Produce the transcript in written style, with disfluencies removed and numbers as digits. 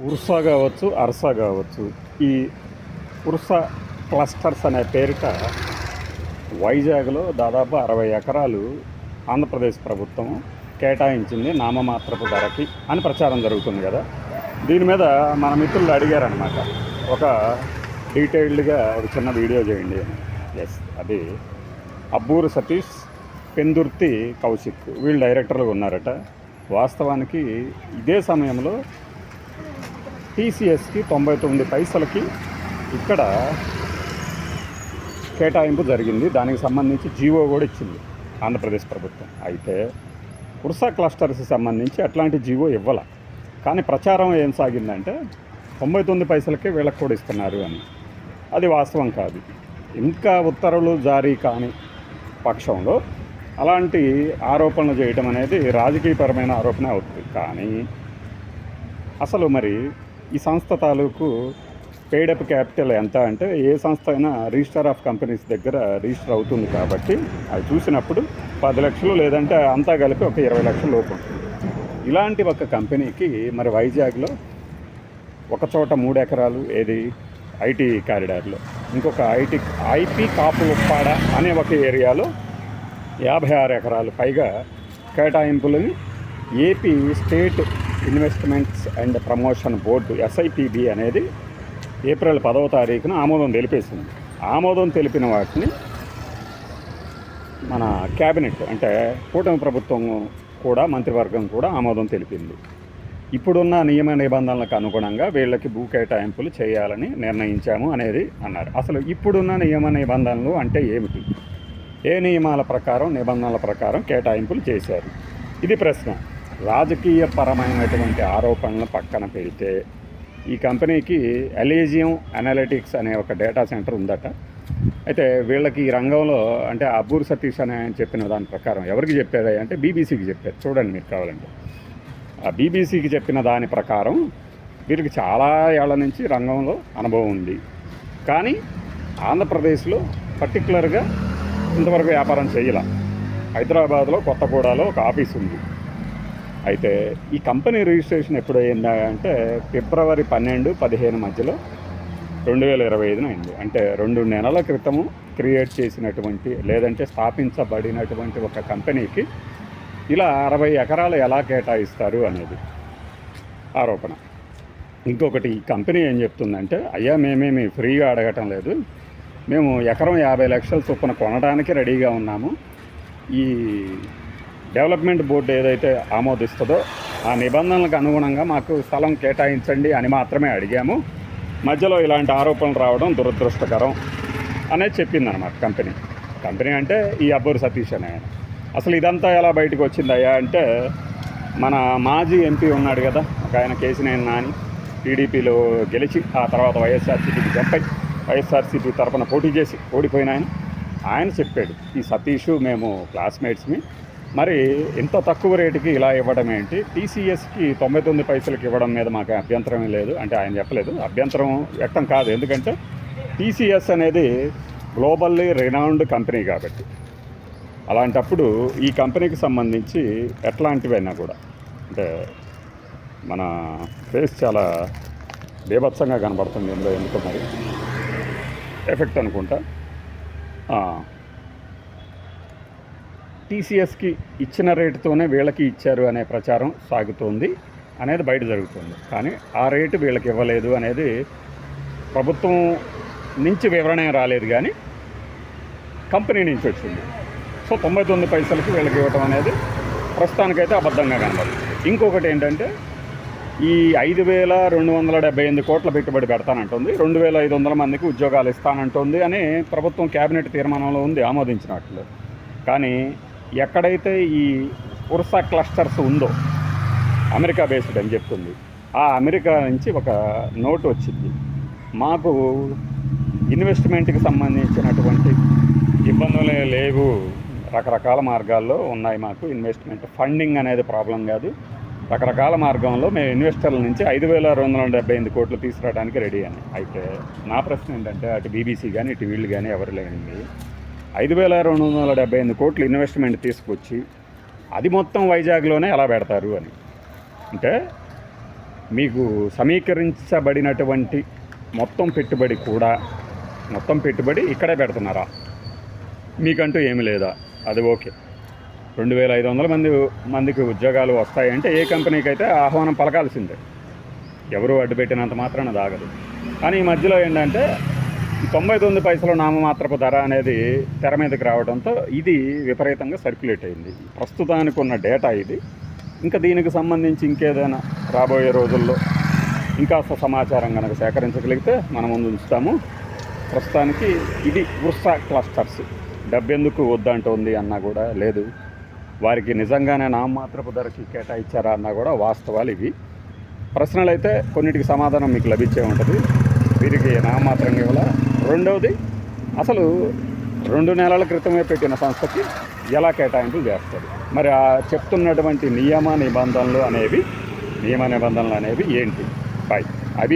Ursa కావచ్చు, Ursa కావచ్చు. ఈ ఉర్సా క్లస్టర్స్ అనే పేరిట వైజాగ్లో దాదాపు 60 ఎకరాలు ఆంధ్రప్రదేశ్ ప్రభుత్వం కేటాయించింది నామమాత్రపు ధరకి అని ప్రచారం జరుగుతుంది కదా. దీని మీద మన మిత్రులు అడిగారనమాట, ఒక డీటెయిల్డ్గా ఒక చిన్న వీడియో చేయండి అని. ఎస్, అది అబ్బూరు సతీష్, పెందుర్తి కౌశిక్, వీళ్ళు డైరెక్టర్లు ఉన్నారట. వాస్తవానికి ఇదే సమయంలో టీసీఎస్కి 99 పైసలకి ఇక్కడ కేటాయింపు జరిగింది. దానికి సంబంధించి జీవో కూడా ఇచ్చింది ఆంధ్రప్రదేశ్ ప్రభుత్వం. అయితే ఉర్సా క్లస్టర్స్కి సంబంధించి అట్లాంటి జీవో ఇవ్వాల. కానీ ప్రచారం ఏం సాగిందంటే 99 పైసలకే వీళ్ళకి కూడా ఇస్తున్నారు అని. అది వాస్తవం కాదు. ఇంకా ఉత్తర్వులు జారీ కాని పక్షంలో అలాంటి ఆరోపణలు చేయడం అనేది రాజకీయపరమైన ఆరోపణ అవుతుంది. కానీ అసలు మరి ఈ సంస్థ తాలూకు పెయిడప్ క్యాపిటల్ ఎంత అంటే, ఏ సంస్థ అయినా రిజిస్టర్ ఆఫ్ కంపెనీస్ దగ్గర రిజిస్టర్ అవుతుంది కాబట్టి అది చూసినప్పుడు 10 లక్షలు లేదంటే అంతా కలిపి ఒక 20 లక్షల లోపు ఉంటుంది. ఇలాంటి ఒక కంపెనీకి మరి వైజాగ్లో ఒక చోట 3 ఎకరాలు, ఏది ఐటీ కారిడార్లో, ఇంకొక ఐపీ కాపు ఉప్పాడ అనే ఒక ఏరియాలో 56 ఎకరాలు పైగా కేటాయింపులని AP state investments and promotion board SIPB అనేది ఏప్రిల్ 10వ తారీఖున ఆమోదం తెలిపేసింది. ఆమోదం తెలిపిన వాటిని మన క్యాబినెట్ అంటే కూటమి ప్రభుత్వం కూడా, మంత్రివర్గం కూడా ఆమోదం తెలిపింది. ఇప్పుడున్న నియమ నిబంధనలకు అనుగుణంగా వీళ్ళకి భూ కేటాయింపులు చేయాలని నిర్ణయించాము అనేది అన్నారు. అసలు ఇప్పుడున్న నియమ నిబంధనలు అంటే ఏమిటి? ఏ నియమాల ప్రకారం, నిబంధనల ప్రకారం కేటాయింపులు చేశారు? ఇది ప్రశ్న. రాజకీయపరమైనటువంటి ఆరోపణలు పక్కన పెడితే ఈ కంపెనీకి ఎలీజియం అనలిటిక్స్ అనే ఒక డేటా సెంటర్ ఉందట. అయితే వీళ్ళకి ఈ రంగంలో అంటే అబ్బూరు సతీష్ అని ఆయన చెప్పిన దాని ప్రకారం ఎవరికి చెప్పారు అంటే బీబీసీకి చెప్పారు. చూడండి మీరు కావాలంటే. ఆ బీబీసీకి చెప్పిన దాని ప్రకారం వీరికి చాలా ఏళ్ల నుంచి రంగంలో అనుభవం ఉంది. కానీ ఆంధ్రప్రదేశ్లో పర్టికులర్గా ఇంతవరకు వ్యాపారం చేయాల. హైదరాబాద్లో కొత్తగూడలో ఒక ఆఫీస్ ఉంది. అయితే ఈ కంపెనీ రిజిస్ట్రేషన్ ఎప్పుడు అయిందా అంటే ఫిబ్రవరి 12-15 మధ్యలో 2025 అయింది. అంటే 2 నెలల క్రితము క్రియేట్ చేసినటువంటి లేదంటే స్థాపించబడినటువంటి ఒక కంపెనీకి ఇలా 60 ఎకరాలు ఎలా కేటాయిస్తారు అనేది ఆరోపణ. ఇంకొకటి, ఈ కంపెనీ ఏం చెప్తుందంటే, అయ్యా మేమేమి ఫ్రీగా అడగటం లేదు, మేము ఎకరం 50 లక్షల చొప్పున కొనడానికి రెడీగా ఉన్నాము. ఈ డెవలప్మెంట్ బోర్డు ఏదైతే ఆమోదిస్తుందో ఆ నిబంధనలకు అనుగుణంగా మాకు స్థలం కేటాయించండి అని మాత్రమే అడిగాము. మధ్యలో ఇలాంటి ఆరోపణలు రావడం దురదృష్టకరం అనేది చెప్పిందనమాట కంపెనీ అంటే ఈ అబ్బూరు సతీష్ అనే ఆయన. అసలు ఇదంతా ఎలా బయటకు వచ్చిందయ్యా అంటే, మన మాజీ ఎంపీ ఉన్నాడు కదా ఒక ఆయన, కేసినేని నాని, టీడీపీలో గెలిచి ఆ తర్వాత వైఎస్ఆర్సీపీకి జంప్ అయి వైఎస్ఆర్సీపీ తరఫున పోటీ చేసి ఓడిపోయిన ఆయన చెప్పాడు, ఈ సతీష్ మేము క్లాస్మేట్స్ని, మరి ఇంత తక్కువ రేటుకి ఇలా ఇవ్వడం ఏంటి, టీసీఎస్కి 99 పైసలకి ఇవ్వడం మీద మాకు అభ్యంతరం లేదు అంటే ఆయన చెప్పలేదు. అభ్యంతరం వ్యక్తం కాదు, ఎందుకంటే టీసీఎస్ అనేది గ్లోబల్లీ రినౌండ్ కంపెనీ కాబట్టి. అలాంటప్పుడు ఈ కంపెనీకి సంబంధించి ఎట్లాంటివైనా కూడా అంటే మన ఫేస్ చాలా బీభత్సంగా కనబడుతుంది ఇందులో, ఎందుకో మరి ఎఫెక్ట్ అనుకుంటా. టీసీఎస్కి ఇచ్చిన రేటుతోనే వీళ్ళకి ఇచ్చారు అనే ప్రచారం సాగుతోంది అనేది బయట జరుగుతుంది. కానీ ఆ రేటు వీళ్ళకి ఇవ్వలేదు అనేది ప్రభుత్వం నుంచి వివరణ రాలేదు, కానీ కంపెనీ నుంచి వచ్చింది. సో 99 పైసలకి వీళ్ళకి ఇవ్వటం అనేది ప్రస్తుతానికైతే అబద్ధంగా కనబడుతుంది. ఇంకొకటి ఏంటంటే, ఈ 5,278 కోట్ల పెట్టుబడి పెడతానంటుంది, 2,500 మందికి ఉద్యోగాలు ఇస్తానంటుంది అని ప్రభుత్వం క్యాబినెట్ తీర్మానంలో ఉంది, ఆమోదించినట్లు. కానీ ఎక్కడైతే ఈ ఉర్సా క్లస్టర్స్ ఉందో అమెరికా బేస్డ్ అని చెప్తుంది. ఆ అమెరికా నుంచి ఒక నోట్ వచ్చింది, మాకు ఇన్వెస్ట్మెంట్కి సంబంధించినటువంటి ఇబ్బందులే లేవు, రకరకాల మార్గాల్లో ఉన్నాయి, మాకు ఇన్వెస్ట్మెంట్ ఫండింగ్ అనేది ప్రాబ్లం కాదు, రకరకాల మార్గంలో మేము ఇన్వెస్టర్ల నుంచి 5,278 కోట్లు తీసుకురావడానికి రెడీ అని. అయితే నా ప్రశ్న ఏంటంటే, అటు బీబీసీ కానీ ఇటు వీళ్ళు కానీ ఎవరు లేనిది 5,278 కోట్లు ఇన్వెస్ట్మెంట్ తీసుకొచ్చి అది మొత్తం వైజాగ్లోనే ఎలా పెడతారు అని. అంటే మీకు సమీకరించబడినటువంటి మొత్తం పెట్టుబడి ఇక్కడే పెడుతున్నారా? మీకంటూ ఏమి లేదా? అది ఓకే. 2500 మందికి ఉద్యోగాలు వస్తాయంటే ఏ కంపెనీకి అయితే ఆహ్వానం పలకాల్సిందే. ఎవరు అడ్డుపెట్టినంత మాత్రాన దాగదు. కానీ ఈ మధ్యలో ఏంటంటే 99 పైసలు నామమాత్రపు ధర అనేది తెర మీదకి రావడంతో ఇది విపరీతంగా సర్క్యులేట్ అయింది. ప్రస్తుతానికి ఉన్న డేటా ఇది. ఇంకా దీనికి సంబంధించి ఇంకేదైనా రాబోయే రోజుల్లో ఇంకాస్త సమాచారం కనుక సేకరించగలిగితే మనం ముందు ఉంచుతాము. ప్రస్తుతానికి ఇది ఉర్సా క్లస్టర్స్. డబ్బెందుకు వద్దంటోంది అన్నా కూడా లేదు, వారికి నిజంగానే నామమాత్రపు ధరకి కేటాయించారా అన్నా కూడా వాస్తవాలు ఇవి. ప్రశ్నలు అయితే కొన్నిటికి సమాధానం మీకు లభించే ఉంటుంది. వీరికి నామమాత్రంగా ఇవ్వాల. రెండవది, అసలు 2 నెలల క్రితమే పెట్టిన సంస్థకి ఎలా కేటాయింపులు చేస్తారు? మరి ఆ చెప్తున్నటువంటి నియమ నిబంధనలు అనేవి ఏంటి? అవి